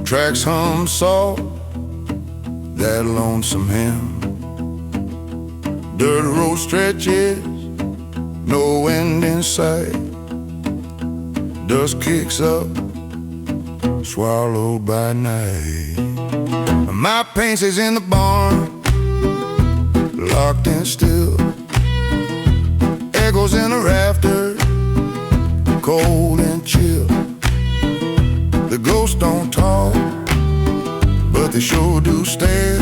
Tracks hum soft, that lonesome hymn. Dirt road stretches, no end in sight. Dust kicks up, swallowed by night. My paint stays in the barn, locked and still. Echoes in the rafters, cold and chill. The ghosts don't talk, but they sure do stare.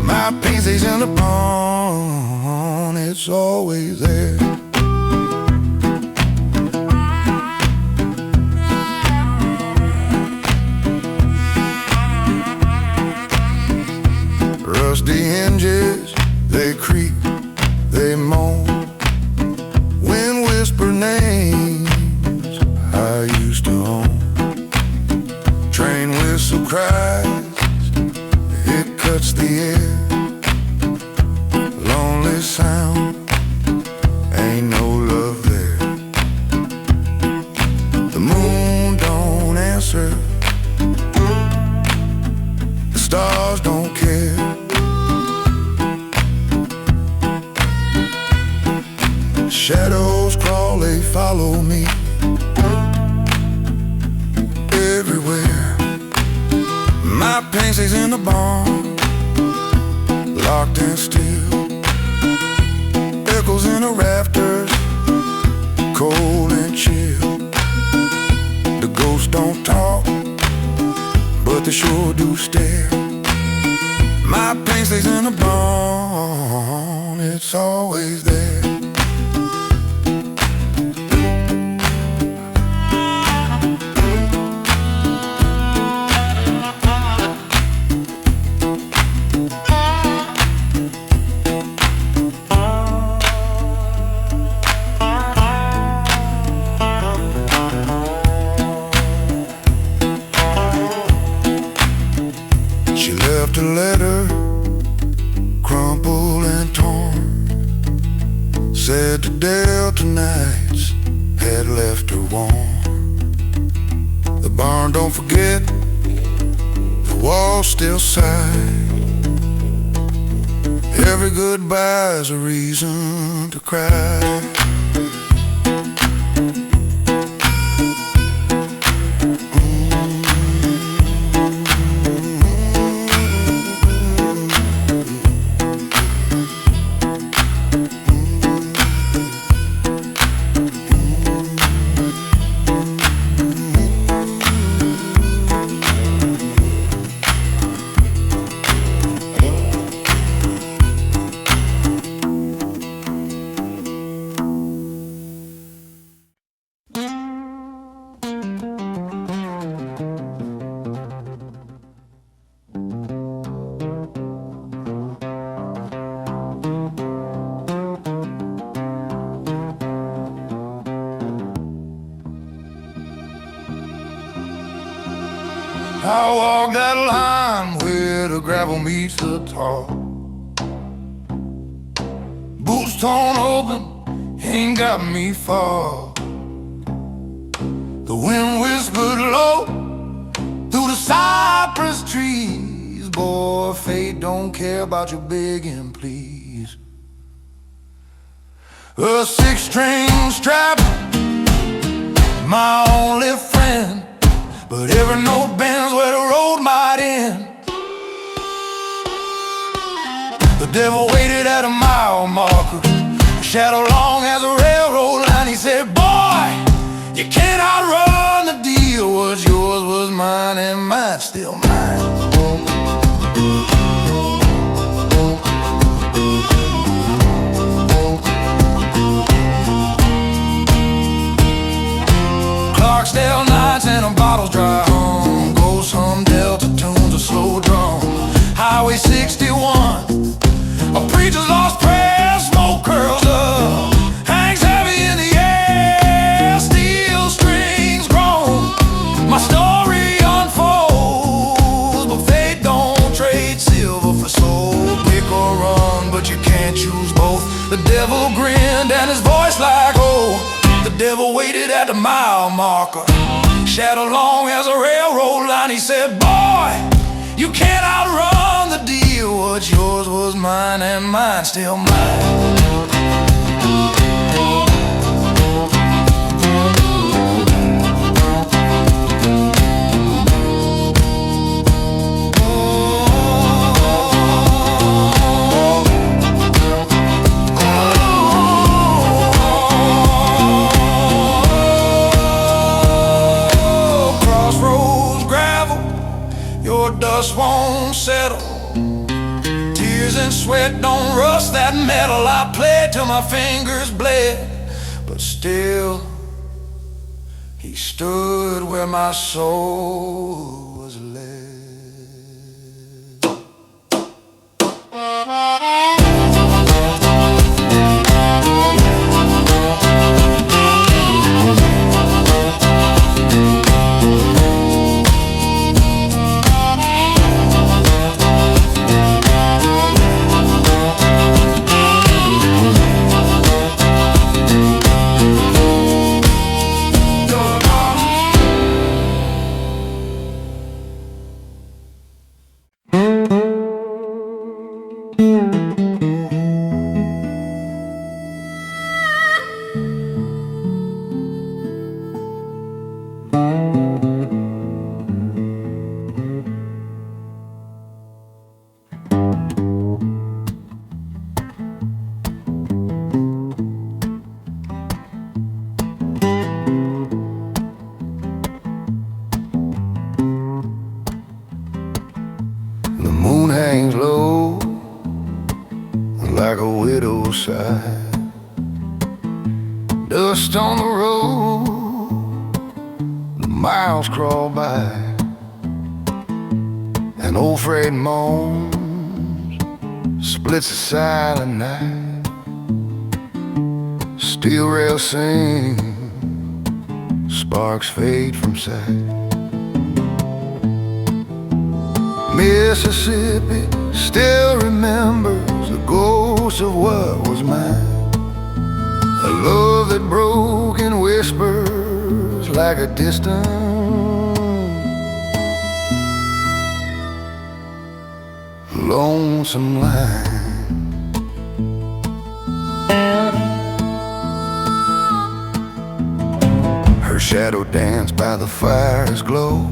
My paint stays in the barn, it's always there. Rusty hinges, they creak, they moan. Wind whisper names I used to own. Train whistle cries, it cuts the air. Lonely sound, ain't no love there. The moon don't answer, the stars don't care. Shadows crawl, they follow me everywhere. My paint stays in the barn, locked and still. Echoes in the rafters, cold and chill. The ghosts don't talk, but they sure do stare. My paint stays in the barn, it's always there. A letter, crumpled and torn, said the Delta nights had left her warm. The barn don't forget, the walls still sigh. Every goodbye's a reason to cry. I walk that line where the gravel meets the tar. Boots torn open, ain't got me far. The wind whispered low through the cypress trees. Boy, fate don't care about your begging, please. A six-string strap, my only friend. But every note bends where the road might end. The devil waited at a mile marker, a shadow long as a railroad line. He said, boy, you can't outrun the deal. What's yours was mine and mine's still mine. Clarksdale nights and a bottle's dry home. Ghosts hum Delta tunes, a slow drum. Highway 61, a preacher's lost prayer. Smoke curls up, hangs heavy in the air. Steel strings groan, my story unfolds. But fate don't trade silver for soul. Pick or run, but you can't choose both. The devil grinned and his voice like, oh. The devil waited at the mile marker, shadow long as a railroad line. down, he said, boy, you can't outrun the deal. What's yours was mine and mine still mine. Dust won't settle, tears and sweat don't rust that metal. I played till my fingers bled, but still he stood where my soul was led. Like a widow's sigh, dust on the road, the miles crawl by, an old freight moans, splits the silent night, steel rails sing, sparks fade from sight. Mississippi still remembers the ghost of what was mine, a love that broke in whispers like a distant lonesome line. Her shadow danced by the fire's glow,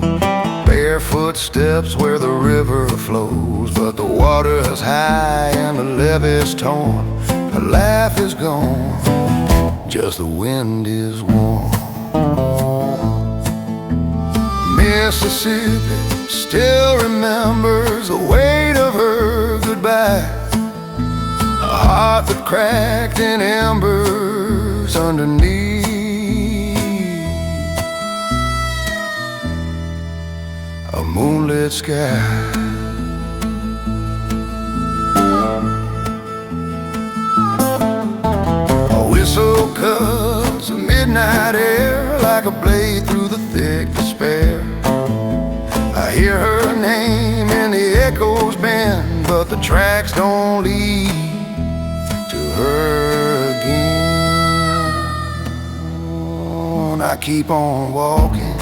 barefoot steps where the river flows, but the water is high and the levee's torn. Her laugh is gone, just the wind is warm. Mississippi still remembers the weight of her goodbye, a heart that cracked in embers underneath a moonlit sky. A whistle cuts the midnight air like a blade through the thick despair. I hear her name and the echoes bend, but the tracks don't lead to her again. I keep on walking,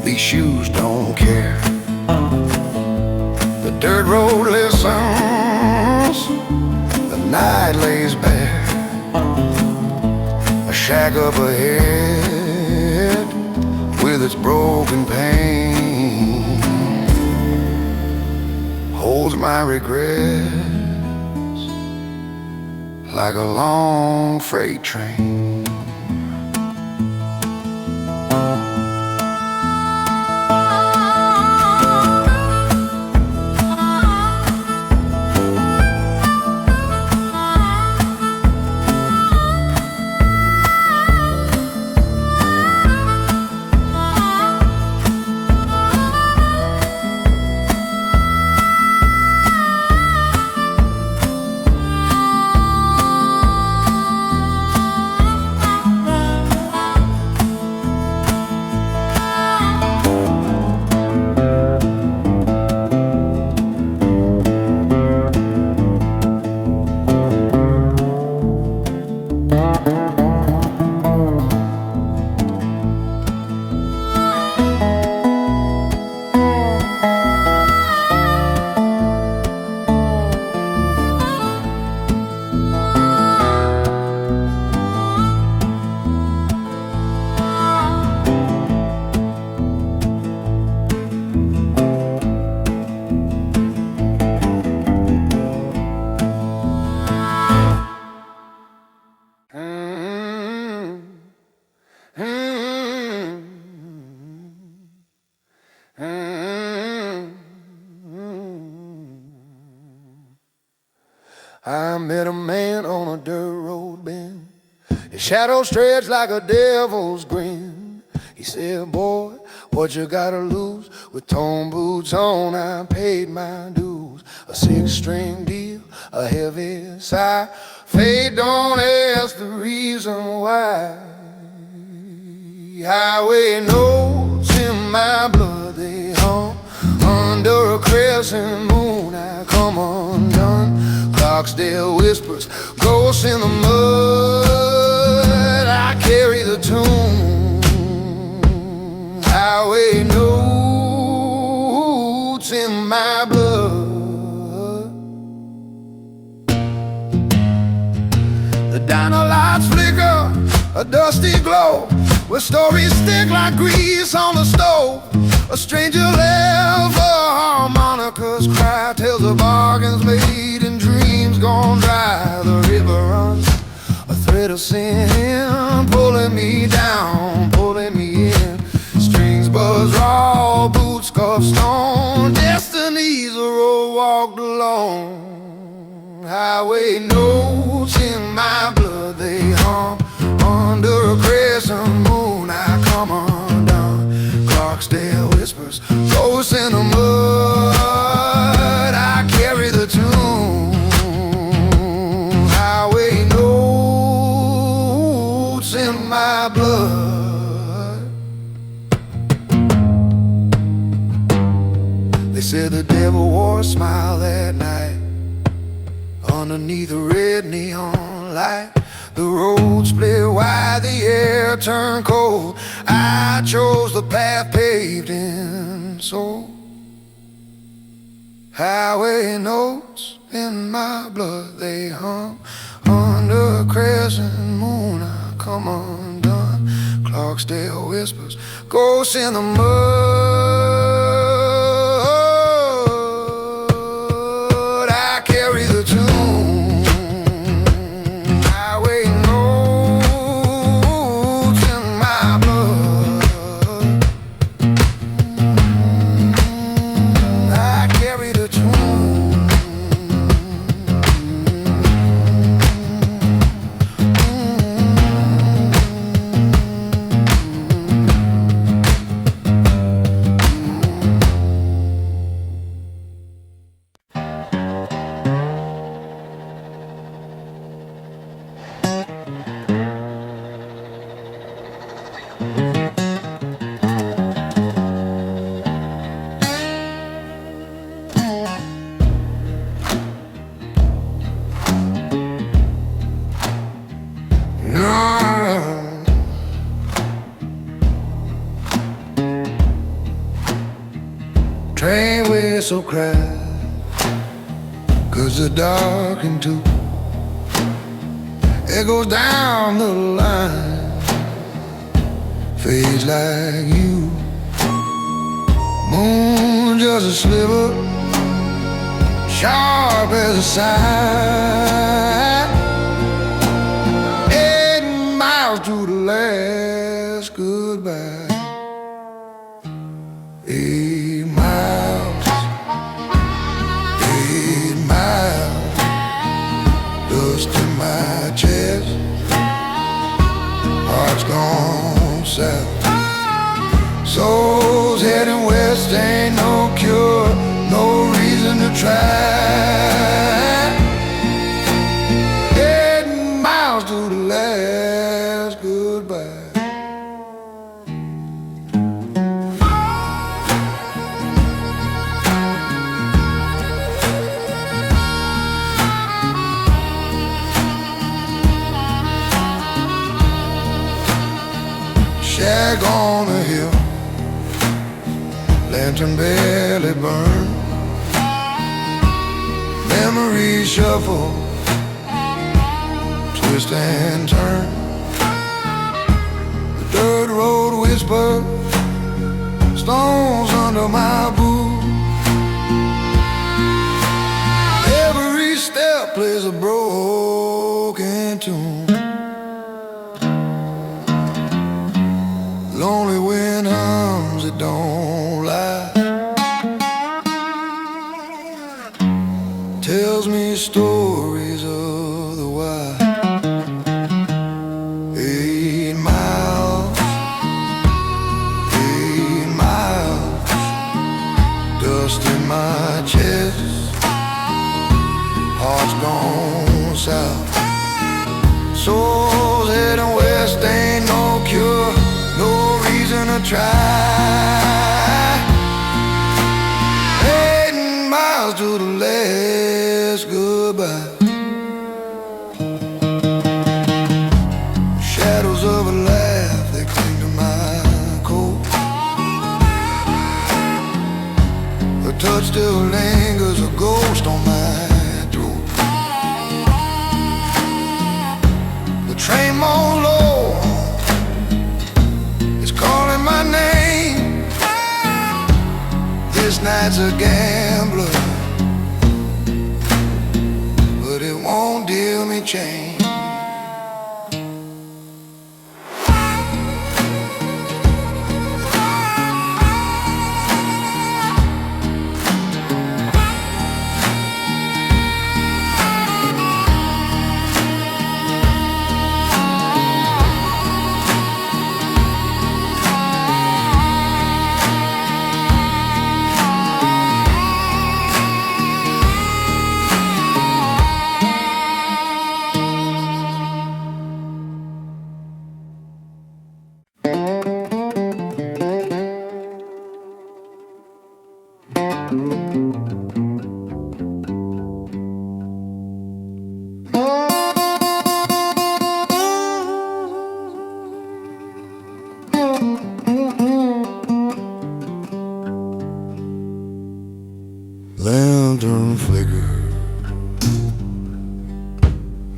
these shoes don't care. The dirt road listens, the night lays bare. A shack up ahead with its broken pane holds my regrets like a long freight train. I met a man on a dirt road bend. His shadow stretched like a devil's grin. He said, boy, what you gotta lose? With torn boots on, I paid my dues. A 6-string deal, a heavy sigh. Fate don't ask the reason why. Highway notes in my blood, they hum under a crescent moon. I come undone. Clarksdale whispers, ghosts in the mud. I carry the tune. Highway notes in my blood. The diner lights flicker, a dusty glow, where stories stick like grease on the stove. A stranger left, harmonicas cry, tells of bargains made and dreams gone dry. The river runs, a thread of sin, pulling me down, pulling me in. Strings buzz raw, boots scuff stone. Destiny's a road walked alone. Highway notes in my blood, they hum under a crescent moon. I come undone. Clarksdale whispers, ghosts in the mud. I carry the tune. Highway notes in my blood. They said the devil wore a smile that night underneath a red neon light. The road split wide, the air turned cold. I chose the path paved in soul. Highway notes in my blood, they hum under a crescent moon. I come undone. Clarksdale whispers, ghosts in the mud. I carry the tune. Train whistle cry, 'cause the darkened too. It goes down the line, fades like you. Moon just a sliver, sharp as a side. 8 miles to the last goodbye. 8 miles, 8 miles, dust in my chest. Heart's gone south, soul's heading west. Ain't no cure, no reason to try. 8 miles to the last goodbye. Shack on the hill, lantern barely burn. Memories shuffle, twist and turn. The dirt road whisper, stones under my boot. Every step plays a broken tune. Lonely wind hums, it don't lie. many stories of the wild. 8 miles, 8 miles, dust in my chest, heart's gone south. Souls heading west, ain't no cure, no reason to try. 8 miles to the last goodbye. Shadows of a laugh, they cling to my coat. The touch still lingers, a ghost on my throat. The train moan low, it's calling my name. This night's a gambler, but it won't deal me change. Lantern flicker,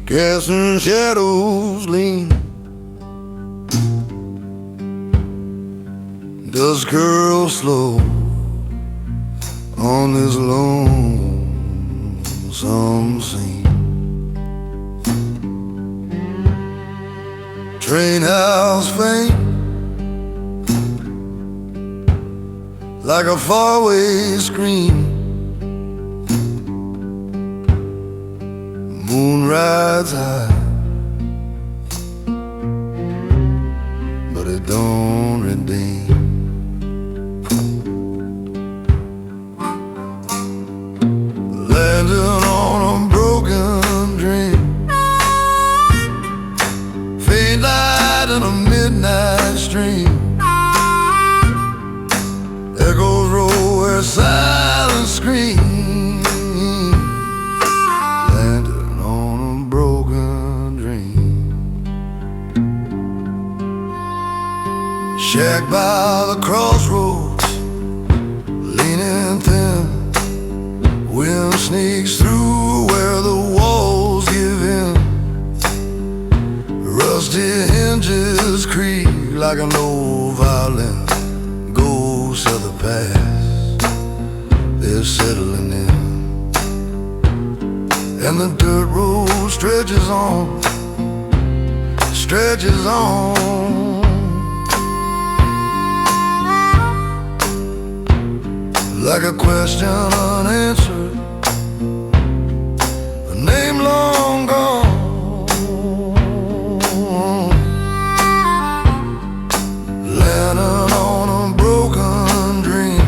casting shadows lean. Dusk curls slow on this lonesome scene. Train house faint, like a faraway scream. Moon rides high, but it don't redeem. Landing on a broken dream, faint light in a midnight stream. Echoes roll where silence screams. Shack by the crossroads, leaning thin. Wind sneaks through where the walls give in. Rusty hinges creak like an old violin. Ghosts of the past, they're settling in. And the dirt road stretches on, stretches on. Like a question unanswered, a name long gone. Landing on a broken dream,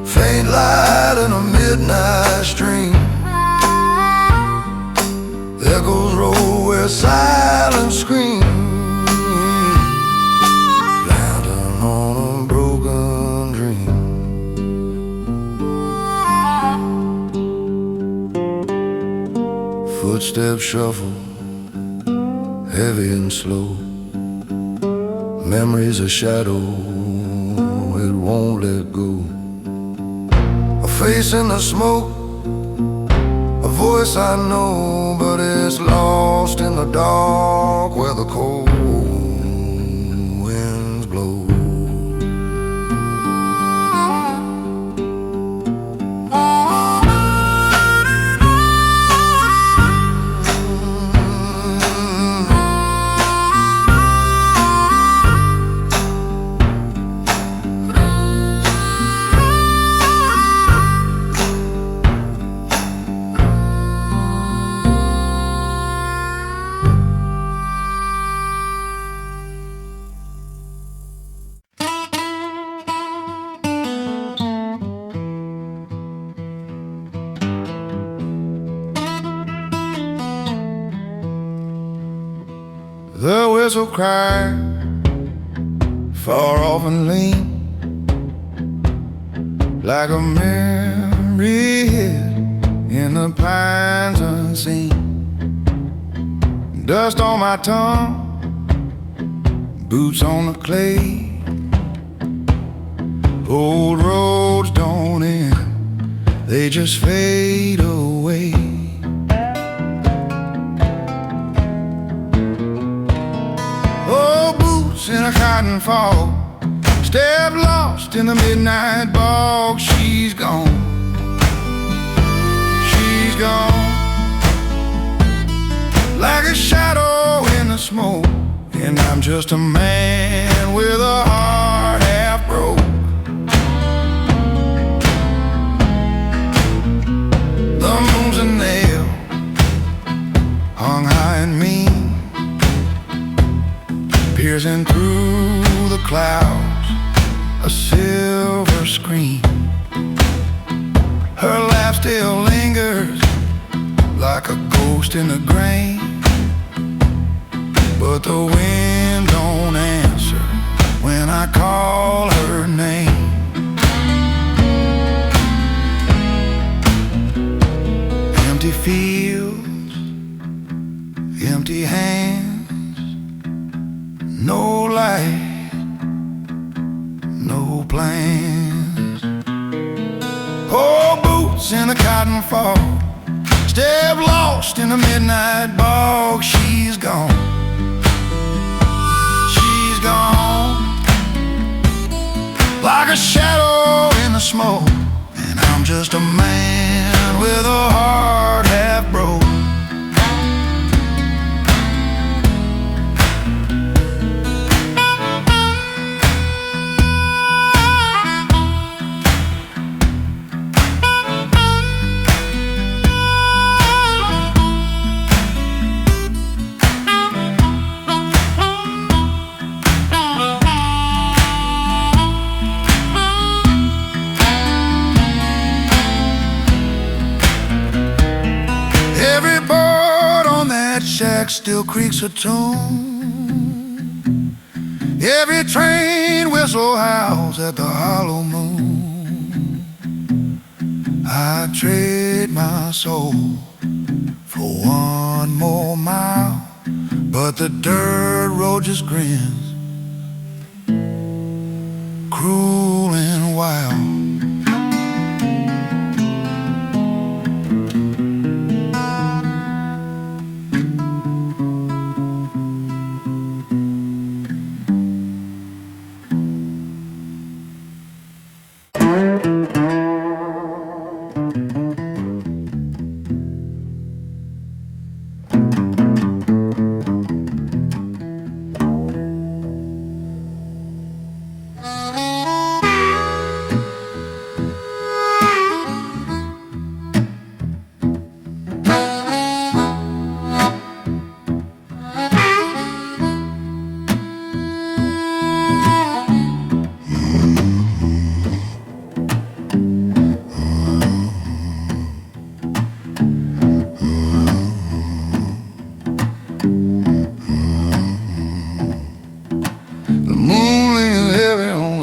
faint light in a midnight stream. Echoes roll where silence screams. Footsteps shuffle, heavy and slow. Memories a shadow, it won't let go. A face in the smoke, a voice I know, but it's lost in the dark where the cold winds blow. whistle cry, far off and lean, like a memory hid in the pines unseen. Dust on my tongue, boots on the clay. Old roads don't end, they just fade away. Oh, boots in a cotton fog, step lost in the midnight bog. She's gone, she's gone, like a shadow in the smoke. And I'm just a man with a heart half broke. The moon's a nail, hung high and mean, piercing through the clouds, a silver screen. Her laugh still lingers like a ghost in the grain, but the wind don't answer when I call her name. Empty fields, empty hands, no light, no plans. Oh, boots in a cotton fog, step lost in the midnight bog. She's gone, she's gone, like a shadow in the smoke. And I'm just a man with a heart half broke. Still creaks a tune. Every train whistle howls at the hollow moon. I trade my soul for one more mile, but the dirt road just grins, cruel and wild.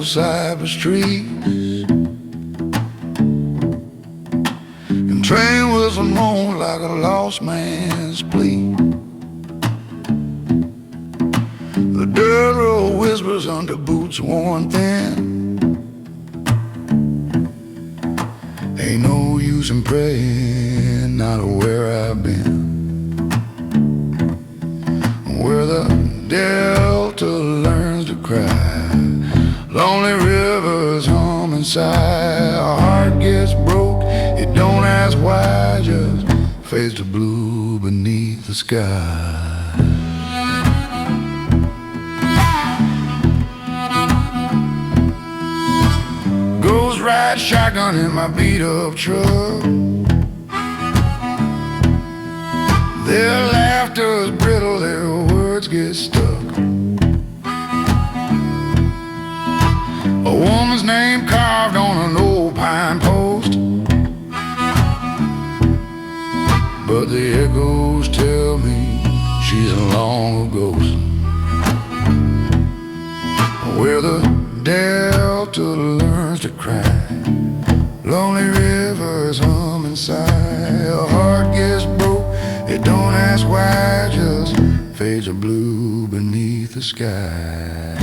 Cypress trees, and train whistle moan like a lost man's plea. The dirt road whispers under boots worn thin. Ain't no use in praying, not where I've been. Where the delta learns to cry, lonely rivers hum inside. Our heart gets broke, it don't ask why, just fades to blue beneath the sky. Ghost ride shotgun in my beat up truck. Their laughter is brittle, their words get stuck. A woman's name carved on an old pine post, but the echoes tell me she's a long ghost. where the delta learns to cry. Lonely rivers hum inside. A heart gets broke, it don't ask why, just fades of blue beneath the sky.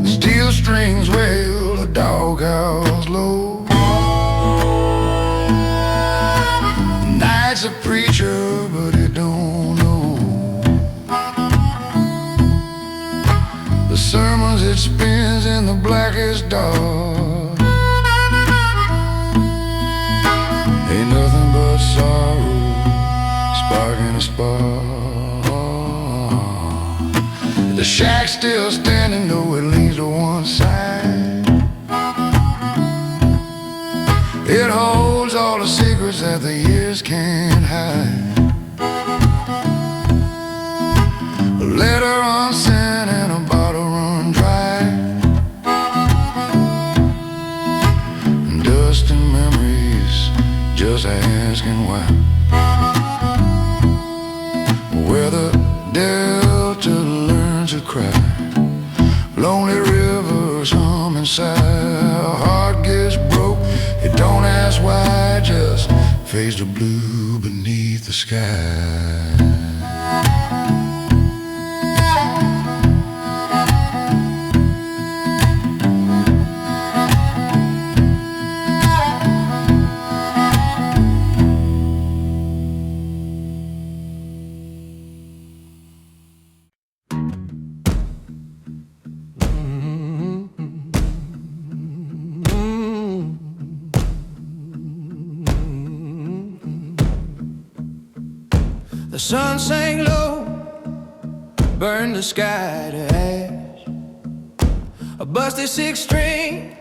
Steel strings wail, the dog howls low. Night's a preacher, but he don't know the sermons it spins in the blackest dark. Ain't nothing but sorrow sparking a spark. The shack's still standing, though it leans to one side. It holds all the secrets that the years can't hide. A letter unsent and a bottle run dry, and dust and memories just asking why. Where the delta learns to cry. Lonely rivers hum inside. A heart gets broke, it don't ask why, just fades to blue beneath the sky. The sun sank low, burned the sky to ash. A busted six-string,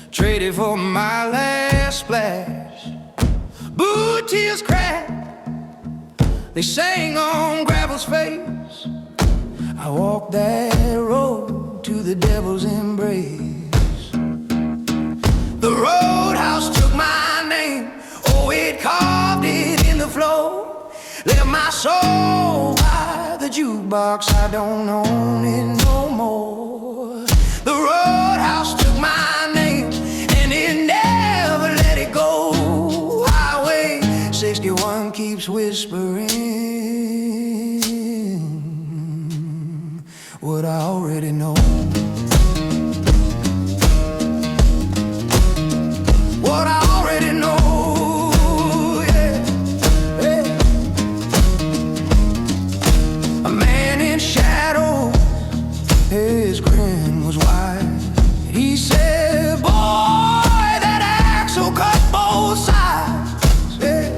traded for my last splash. Boot tears cracked, they sang on gravel's face. I walked that road to the devil's embrace. The Roadhouse took my name, oh, it carved it in the floor. Left my soul by the jukebox, I don't own it no more. The Roadhouse took my name, and it never let it go. Highway 61 keeps whispering what I already know. What I already know. His grin was wide. He said, boy, that axle cut both sides. Yeah.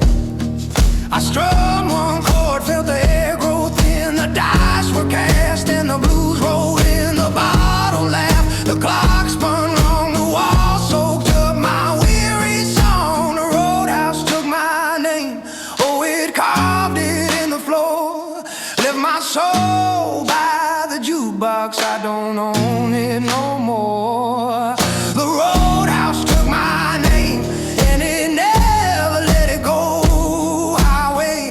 I strummed one chord, felt the air grow thin. The dice were cast and the blues rolled in. The bottle laughed, the clock spun wrong. The wall soaked up my weary song. The Roadhouse took my name, oh, it carved it in the floor. Left my soul by the jukebox, I don't own it no more. The Roadhouse took my name, and it never let it go. Highway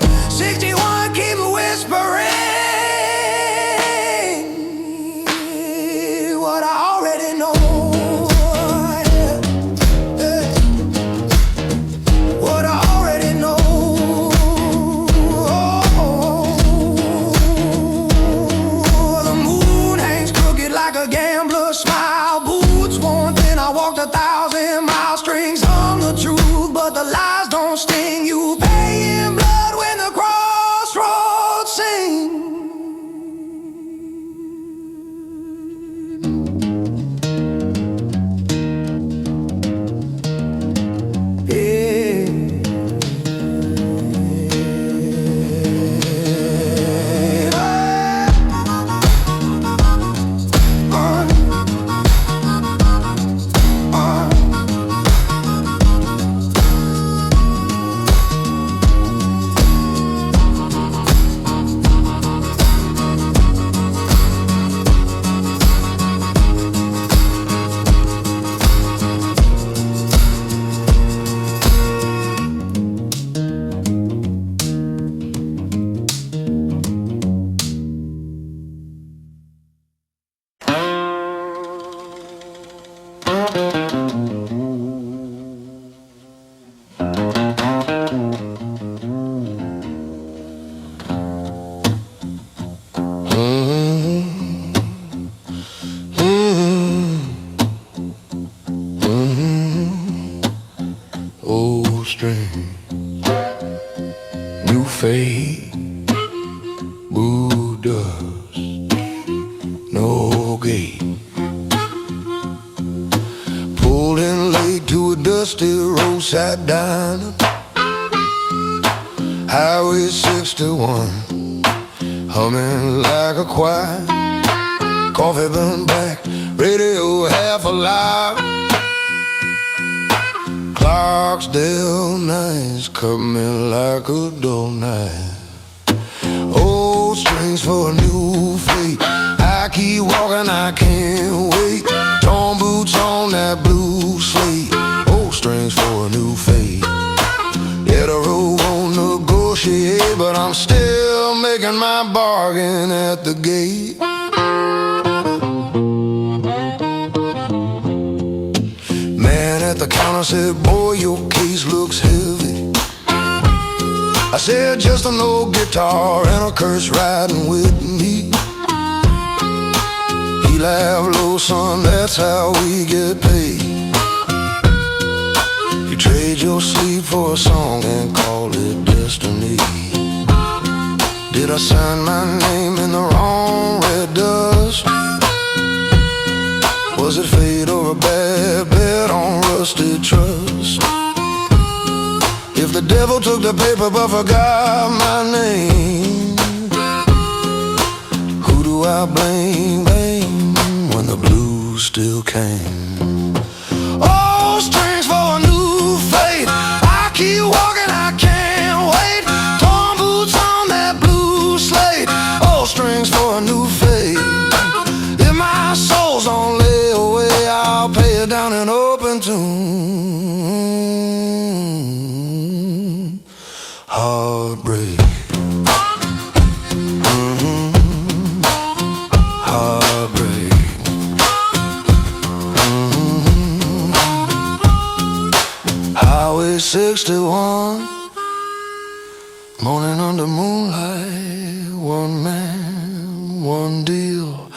old string, new fade, blue dust, no gate. Pulled in late to a dusty roadside diner, Highway 61, humming like a choir. Coffee burned black, radio half alive. Clarksdale nights cut me like a dull knife. Old strings for a new fate. I keep walking, I can't wait. Torn boots on that blue slate. Old strings for a new fate. Yeah, the road won't negotiate, but I'm still making my bargain at the gate. Man at the counter said, boy, your case looks heavy. I said, just an old guitar and a curse riding with me. He laughed low, son, that's how we get paid. You trade your sleep for a song and call it destiny. Did I sign my name in the wrong red dust? Was it fate or a bad bet on rusted trust? If the devil took the paper but forgot my name, who do I blame, when the blues still came? Oh, strings for a new fate. I keep walking, I can't wait. Torn boots on that blue slate. Oh, strings for a new fate. If my soul's on layaway, I'll pay it down in open tune. Heartbreak. Heartbreak. Highway 61, morning under moonlight. One man, one deal,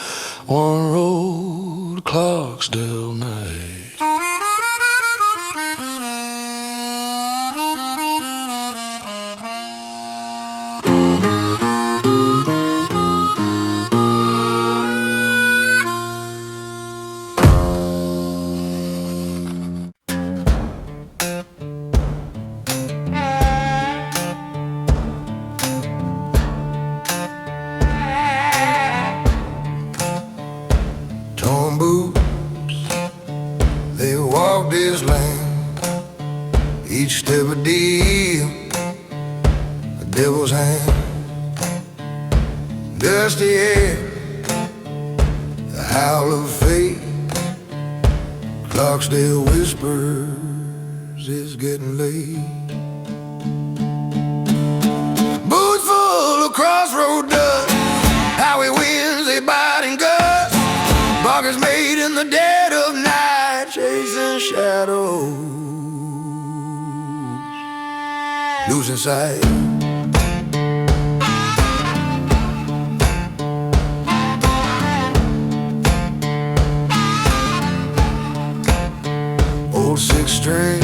one road, Clarksdale night. Torn boots, they walk this land. Each step a deal, a devil's hand. Dusty air, the howl of fate. Clarksdale whispers, it's getting late. Boots full of Crossroad dust, highway winds, they bite and gust. Bunkers made in the dead of night, chasing shadows, losing sight. Old six string,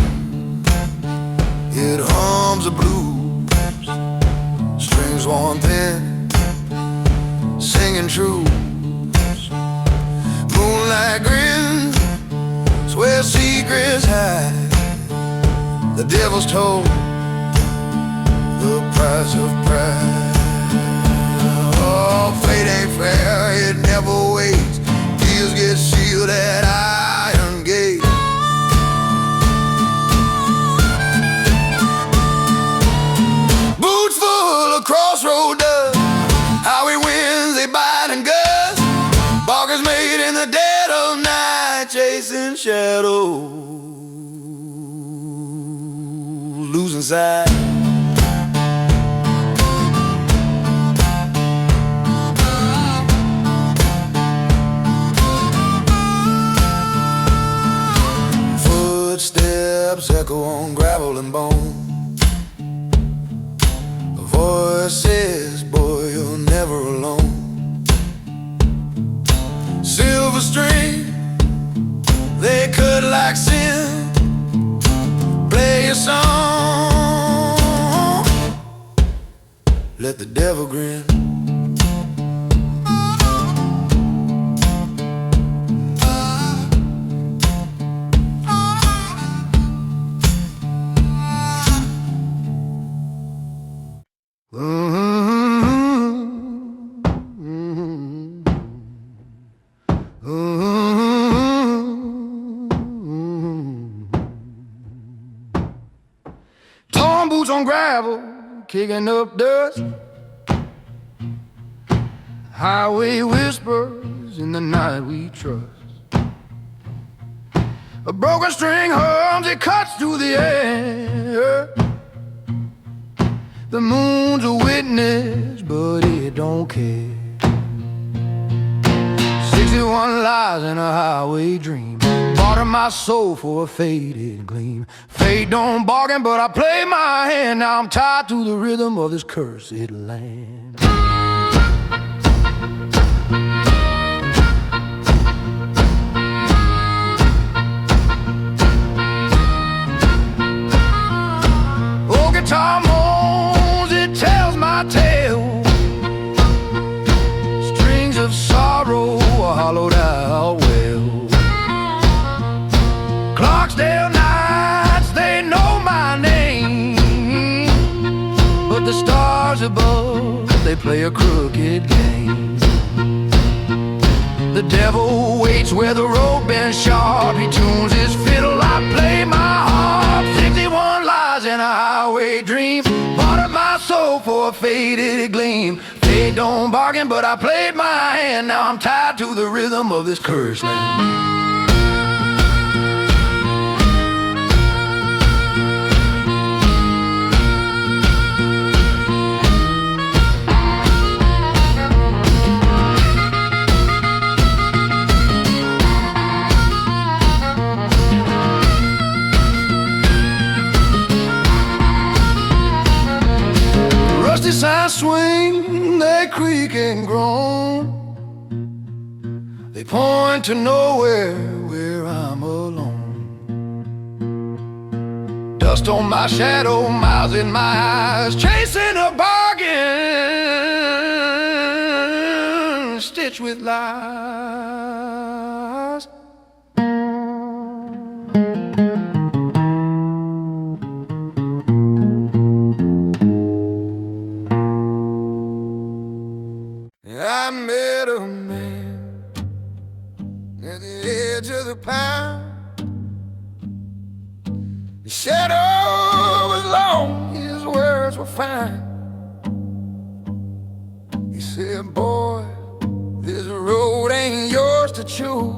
it hums the blues. Strings worn thin, singing true. Moonlight grins, swear secrets hide. The devil's told the price of pride. Oh, fate ain't fair, it never waits. Deals get sealed at iron gate. Boots full of Crossroad dust, highway winds, they bite and gust. Barkers made in the dead of night, chasing shadows, losing sight. Footsteps echo on gravel and bone. A voice says, boy, you're never alone. Silver string, they cut like sin. Play your song. Let the devil grin. Torn boots on gravel, kicking up dust. Highway whispers in the night we trust. A broken string hums, it cuts through the air. The moon's a witness, but it don't care. 61 lies in a highway dream, bartered my soul for a faded gleam. Fate don't bargain, but I play my hand. Now I'm tied to the rhythm of this cursed land. Oh, guitar moans, it tells my tale. Strings of sorrow hollowed out well. Clarksdale nights, they know my name, but the stars above, they play a crooked game. The devil waits where the road bends sharp. He tunes his fiddle, I play my harp. 61 lies in a highway dream, bartered my soul for a faded gleam. Fate don't bargain, but I played my hand. Now I'm tied to the rhythm of this cursed land. Rusty signs swing, they creak and groan. They point to nowhere where I'm alone. Dust on my shadow, miles in my eyes, chasing a bargain, stitched with lies. I met a man at the edge of the pine. His shadow was long, his words were fine. He said, boy, this road ain't yours to choose,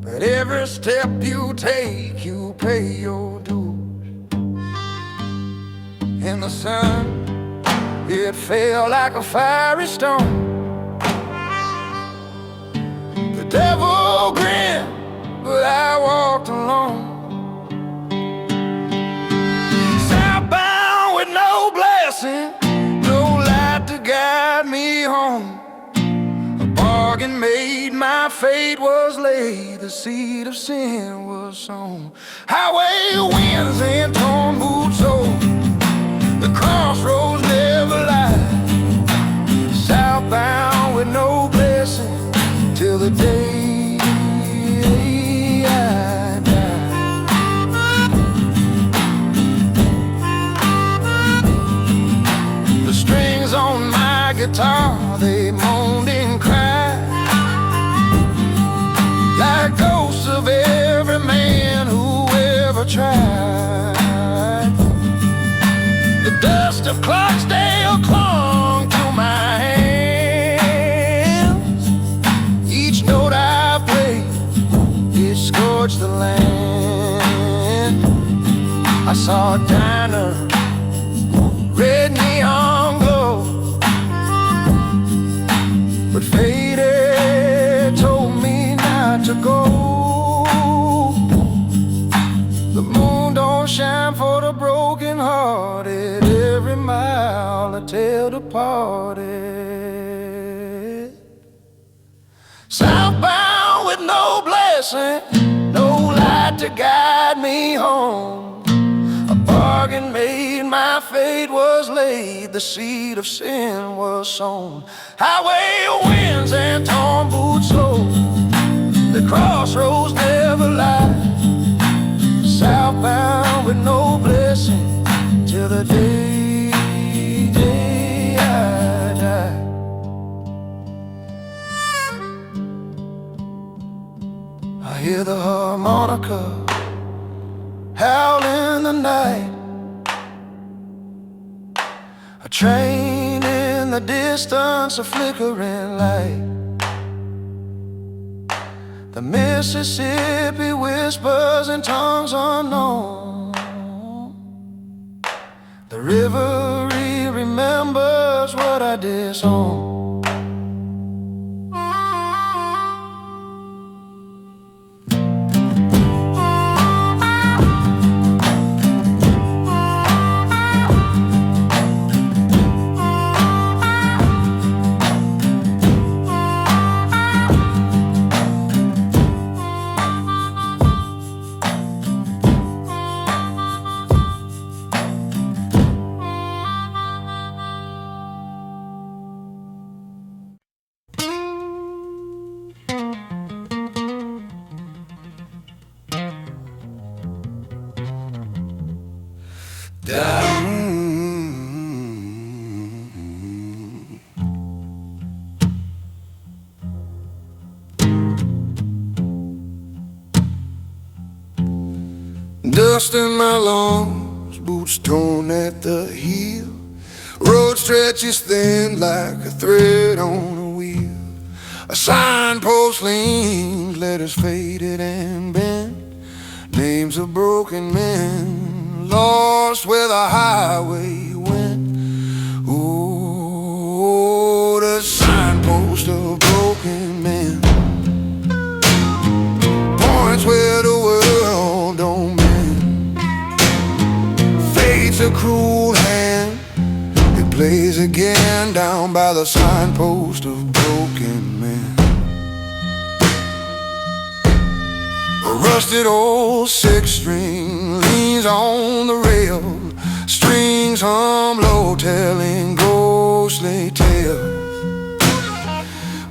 but every step you take, you pay your dues. And the sun, it fell like a fiery stone. The devil grinned, but I walked alone. Southbound with no blessing, no light to guide me home. A bargain made, my fate was laid, the seed of sin was sown. Highway winds and torn boots old, the crossroads never lie. Southbound with no blessing till the day I die. The strings on my guitar, they moaned and cried like ghosts of every man who ever tried. The dust of Clarksdale clung to my hands. Each note I played, it scorched the land. I saw a diner, red neon glow, but fate told me not to go. The moon don't shine for the broken hearted. Every mile a tale departed. Southbound with no blessing, no light to guide guide me home. A bargain made, my fate was laid, the seed of sin was sown. Highway winds and torn boots slow, the crossroads never lie. Southbound with no blessing till the day I die. I hear the harmonica howl in the night, a train in the distance, a flickering light. The Mississippi whispers in tongues unknown. The river remembers what I disowned. Dust in my lungs, boots torn at the heel. Road stretches thin like a thread on a wheel. A signpost leans, letters faded and bent. Names of broken men, lost where the highway went. Oh, the signpost of broken men points where the world don't mend. Fate's a cruel hand, it plays again down by the signpost of broken men. A rusted old six-string leans on the rail. Strings hum low, telling ghostly tales.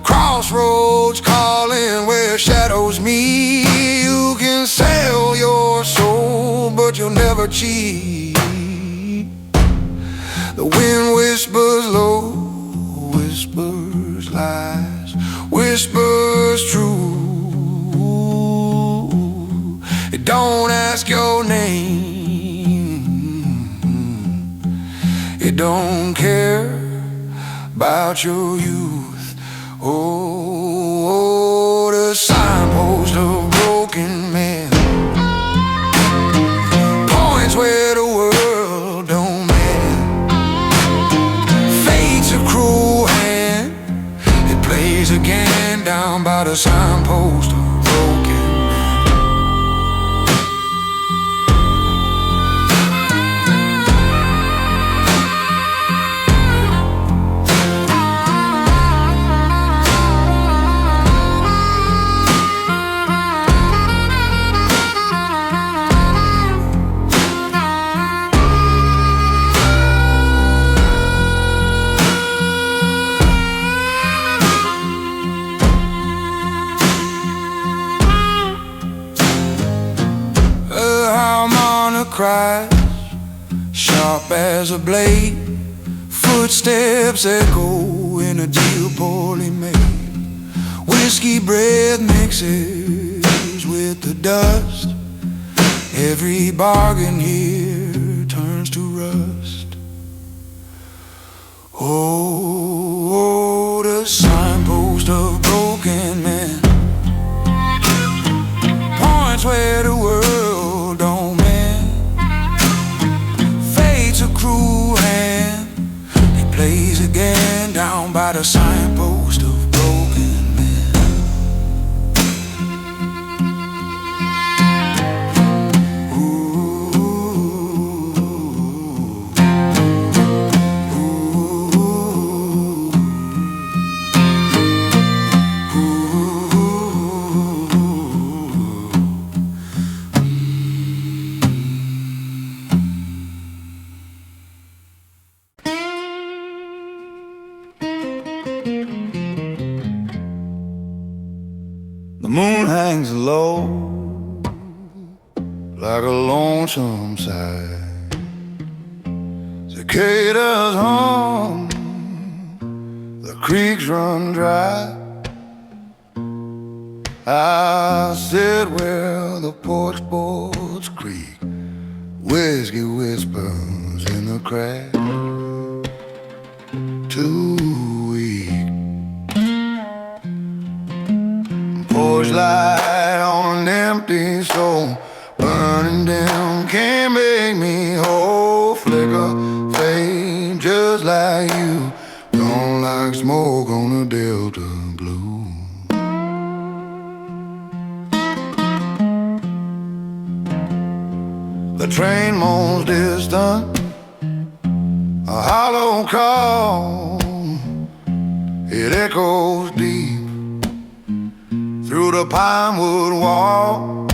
Crossroads calling where shadows meet. You can sell your soul, but you'll never cheat. The wind whispers low, whispers lies, whispers true. It don't ask your name, it don't care about your youth. Oh, the signpost of broken men points where the world don't mend. Fate's a cruel hand, it plays again down by the signpost of broken men. Cries, sharp as a blade. Footsteps echo in a deal poorly made. Whiskey breath mixes with the dust. Every bargain here turns to rust. Oh, the signpost of broken men points where the world don't mend. Fate's a cruel hand, it plays again down by the signpost of broken men. Ooh, ooh, ooh, ooh. like a lonesome sight. Cicadas hum, the creeks run dry. I sit where the porch boards creak, whiskey whispers in the crack. Too weak. Porchlight on an empty soul, burning down, can't make me whole. Flicker, fade, just like you, gone like smoke on a Delta blue. The train moans distant, a hollow call, it echoes deep through the pinewood wall.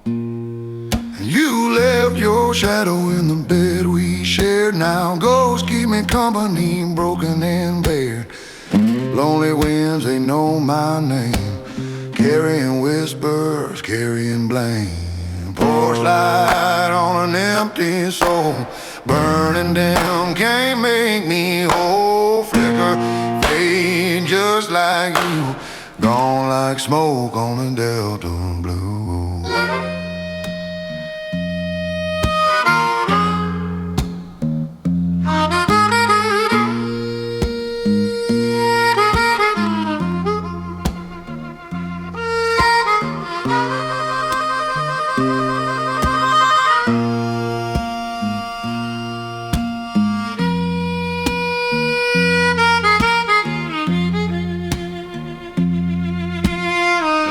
And you left your shadow in the bed we shared. Now ghosts keep me company, broken and bared. Lonely winds, they know my name, carrying whispers, carrying blame. Porchlight on an empty soul, burning down, can't make me whole. Flicker, fade, just like you, gone like smoke on a Delta blue.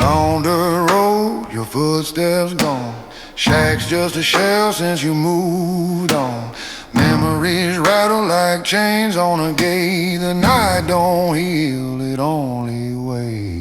On the road, your footsteps gone. Shack's just a shell since you moved on. Memories rattle like chains on a gate. The night don't heal, it only waits.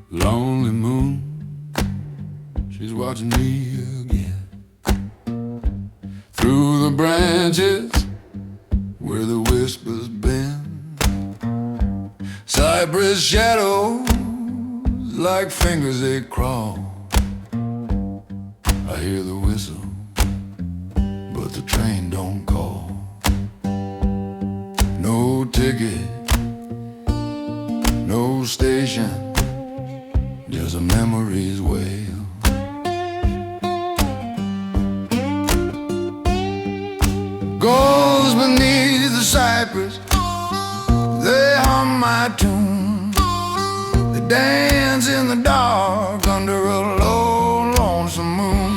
Lonely moon, she's watching me again. Through the branches where the whispers bend. Cypress shadows like fingers they crawl. I hear the whistle, but the train don't call. No ticket, no station, just a memory's wail. Goes beneath the cypress, they hum my tune. They dance in the dark under a low, lonesome moon.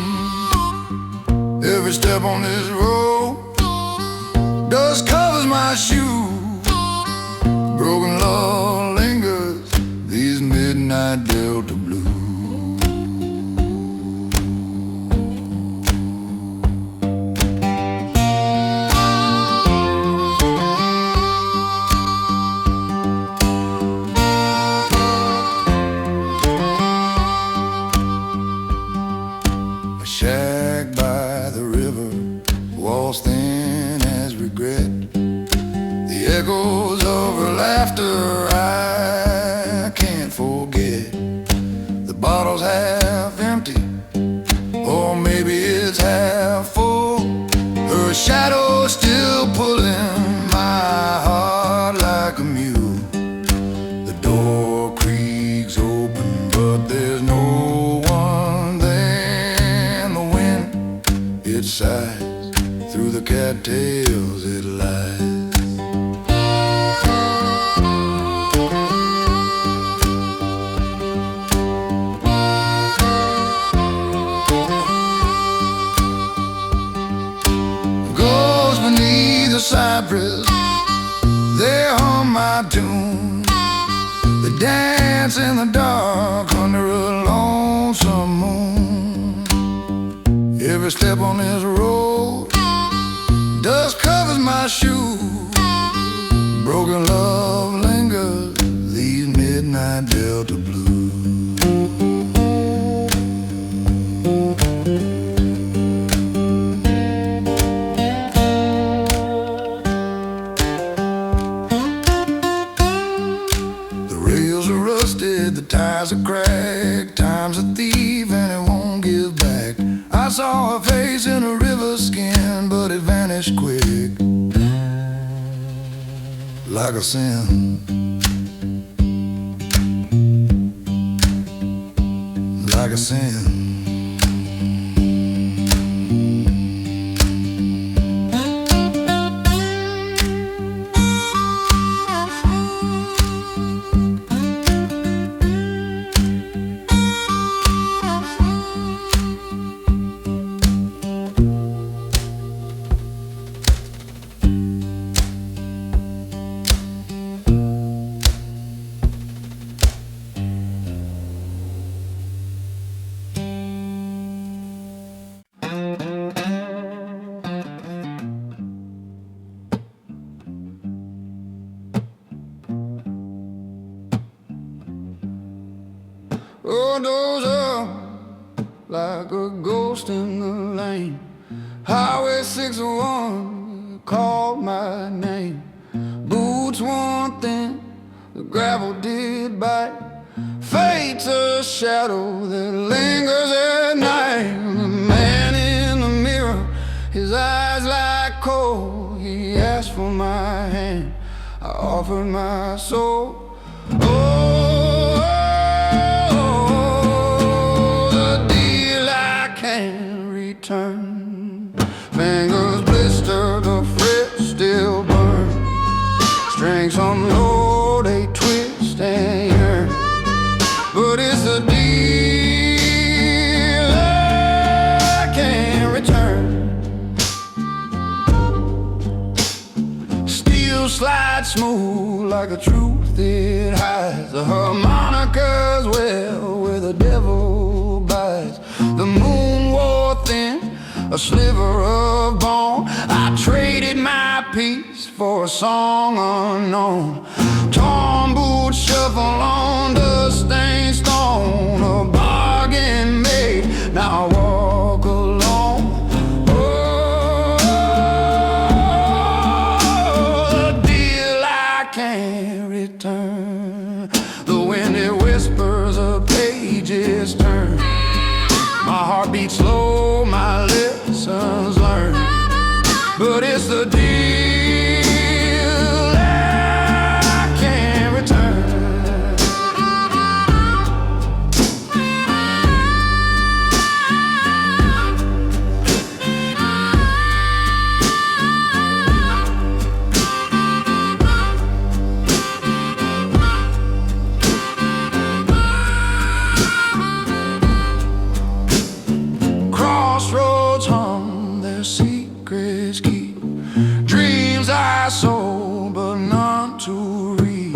Every step on this road, dust covers my shoes. Broken love lingers, these midnight Delta blues. A shack by the river, walls thin as regret. The echoes of her laughter I can't forget. The bottle's half empty, or maybe it's half full. Her shadow still pulling my heart like a mule. The door creaks open, but there's no one there. And the wind, it sighs, through the cattails it lies. Cypress, they hum my tune. They dance in the dark under a lonesome moon. Every step on this road, Dust covers my shoes. Broken love lingers, these midnight Delta blues. The rails are rusted, the tires are cracked. Time's a thief and it won't give back. I saw her face in a river skin, but it vanished quick, like a sin, like a sin. Road goes up like a ghost in the lane. Highway 601 called my name. Boots worn thin, the gravel did bite. Fate's a shadow that lingers at night. The man in the mirror, his eyes like coal. He asked for my hand, I offered my soul. Turn. Fingers blister, the fret still burn. Strings on low, they twist and yearn. But it's a deal I can't return. Steel slides smooth like a truth it hides. The harmonicas well where the devil bites. The moon wore thin, a sliver of bone. I traded my peace for a song unknown. Torn boots shuffle on dust-stained stone. A bargain made, now I walk alone. Oh, a deal I can't return. The wind it whispers, a page is turned. My heart beats slow, my lessons learned. But it's the deal I can't return. Crossroads hum, their secrets keep. Dreams I sold, but none to read.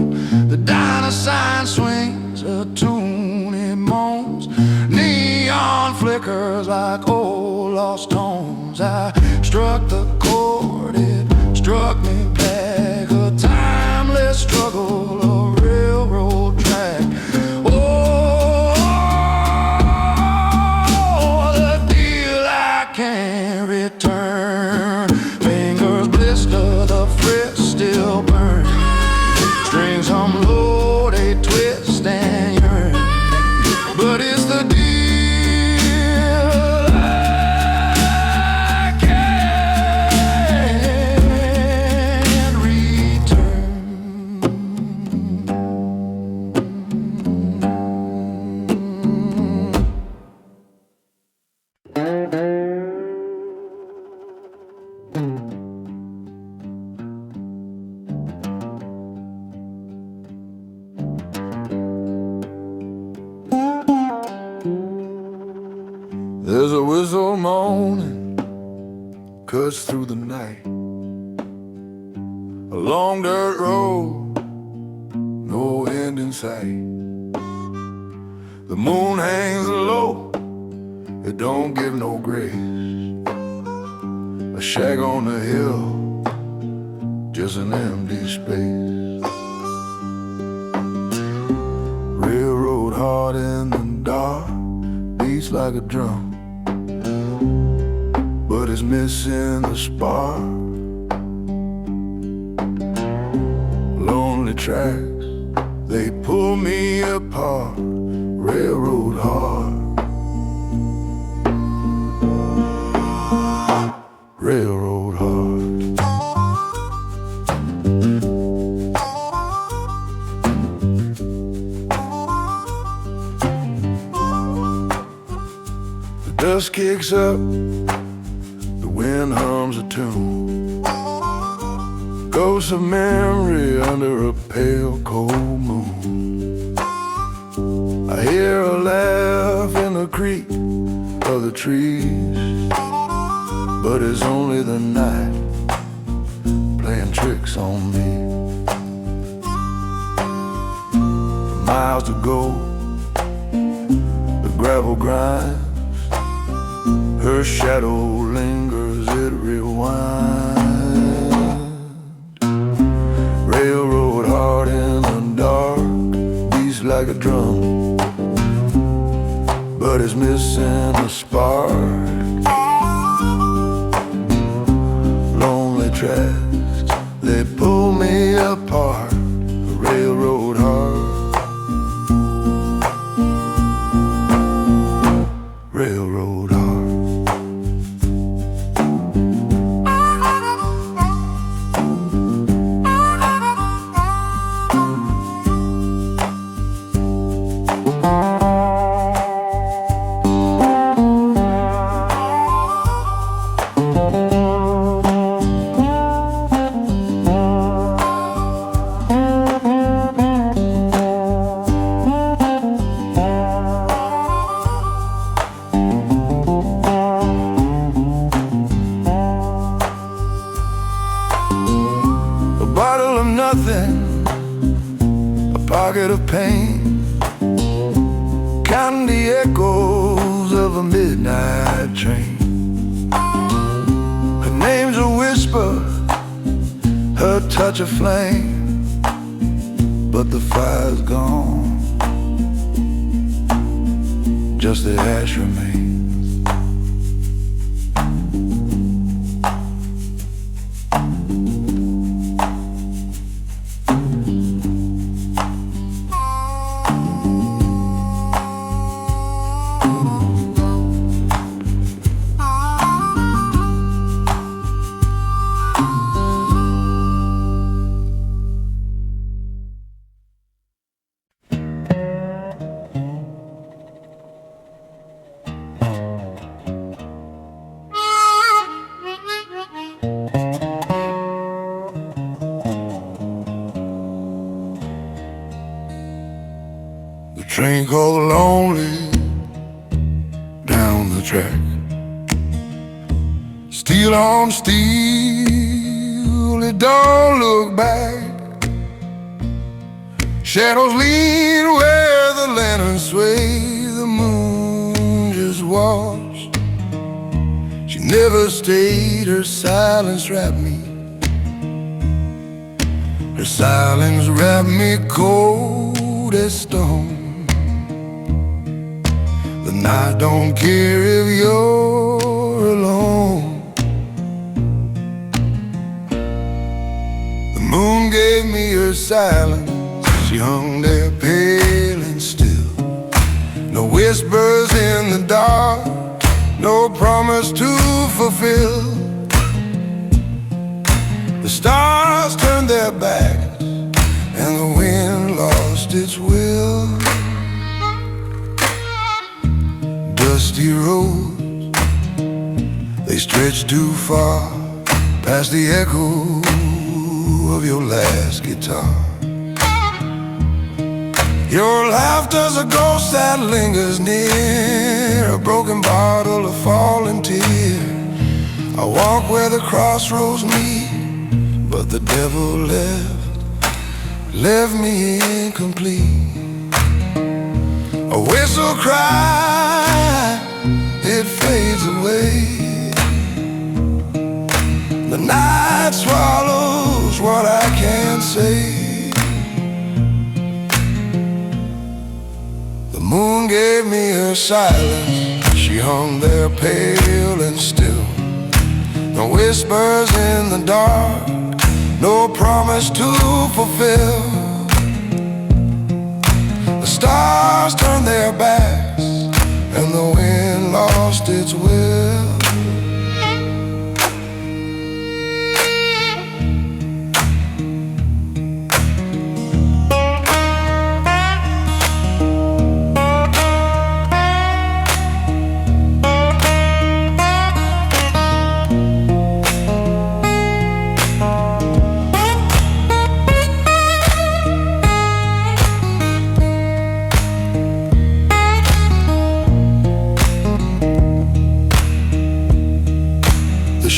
The diner sign swings, a tune it moans. Neon flickers like old lost tones. I struck the chord, it struck me back. A timeless struggle, a railroad track. Can't return. Fingers blister, the fret still burn. Strings hum low, they twist and yearn. But it's the deal I can't return. There's a whistle moaning, cuts through the night. A long dirt road, no end in sight. The moon hangs low, it don't give no grace. A shack on the hill, just an empty space. Railroad heart in the dark, beats like a drum, but it's missing the spark. Lonely tracks, they pull me apart. Railroad heart, railroad heart. The dust kicks up, the wind hums a tune, ghosts of memory under a pale cold moon. I hear a laugh in the creak of the trees, but it's only the night playing tricks on me. Miles to go, the gravel grinds, her shadow lingers, it rewinds. Railroad heart in the dark, beats like a drum, but it's missing a spark. Lonely tracks, they pull me apart. Railroad heart, railroad heart. A pocket of pain, counting the echoes of a midnight train. Her name's a whisper, her touch a flame, but the fire's gone, just the ash remains. Train called Lonely down the track, steel on steel, it don't look back. Shadows lean where the lanterns sway, the moon just watched. She never stayed, her silence wrapped me. Her silence wrapped me cold as stone. I don't care if you're alone. The moon gave me her silence, she hung there pale and still. No whispers in the dark, no promise to fulfill. The stars turned their backs and the wind lost its will. Dusty roads, they stretch too far past the echo of your last guitar. Your laughter's a ghost that lingers near, a broken bottle, a falling tear. I walk where the crossroads meet, but the devil left me incomplete. A whistle cry, it fades away. The night swallows what I can't say. The moon gave me her silence. She hung there pale and still. No whispers in the dark, no promise to fulfill. The stars turned their backs and the wind lost its will.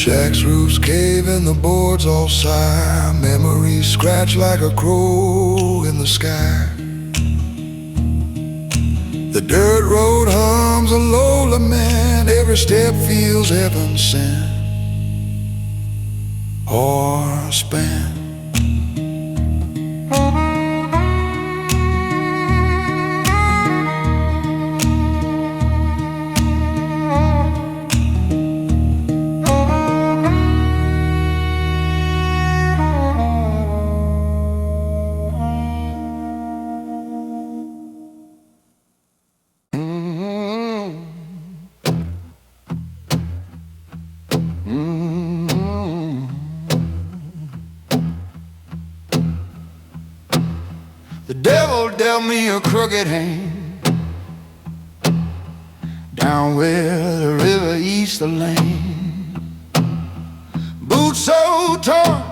Shack's roofs cave and the boards all sigh. Memories scratch like a crow in the sky. The dirt road hums a low lament. Every step feels heaven sent or spent. The devil dealt me a crooked hand down where the river eats the lane. Boots so torn,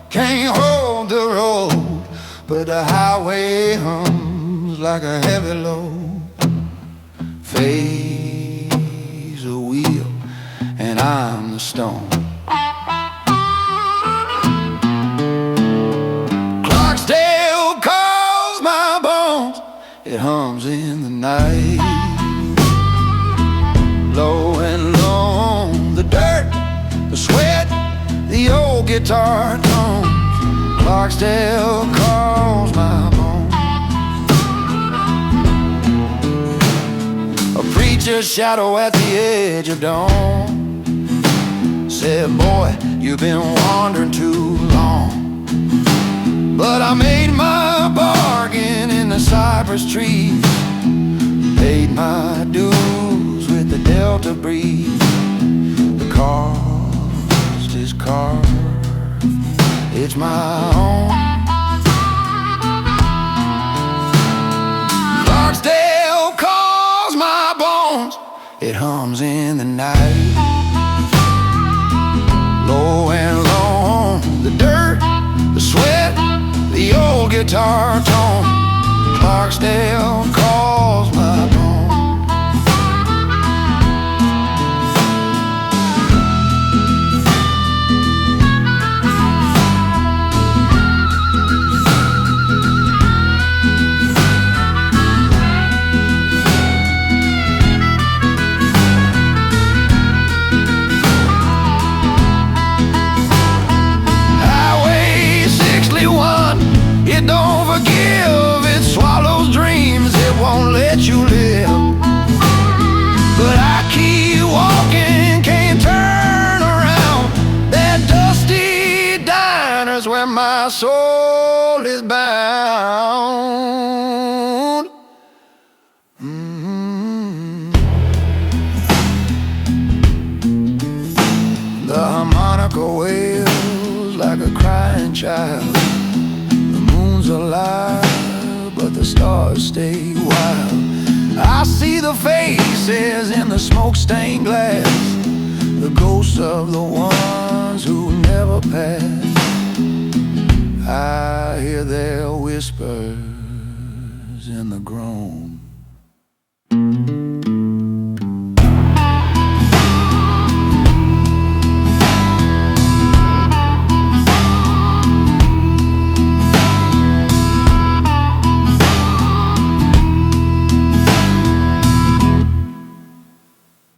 can't hold the road, but the highway hums like a heavy load. Faye's a wheel and I'm the stone. Clarksdale calls my bones, it hums in the night. Low and long, the dirt, the sweat, the old guitar tones. Clarksdale calls my bones. A preacher's shadow at the edge of dawn said, boy, you've been wandering too long. But I made my bargain in the cypress trees, paid my dues with the Delta breeze. The cost is carved, it's my own. Clarksdale calls my bones, it hums in the night. Low and long, the dirt, the sweat, the old guitar tone. Clarksdale calls my bones. It don't forgive, it swallows dreams, it won't let you live. But I keep walking, can't turn around. That dusty diner's where my soul is bound. The harmonica wails like a crying child. Alive, but the stars stay wild. I see the faces in the smoke-stained glass, the ghosts of the ones who never passed. I hear their whispers in the groan.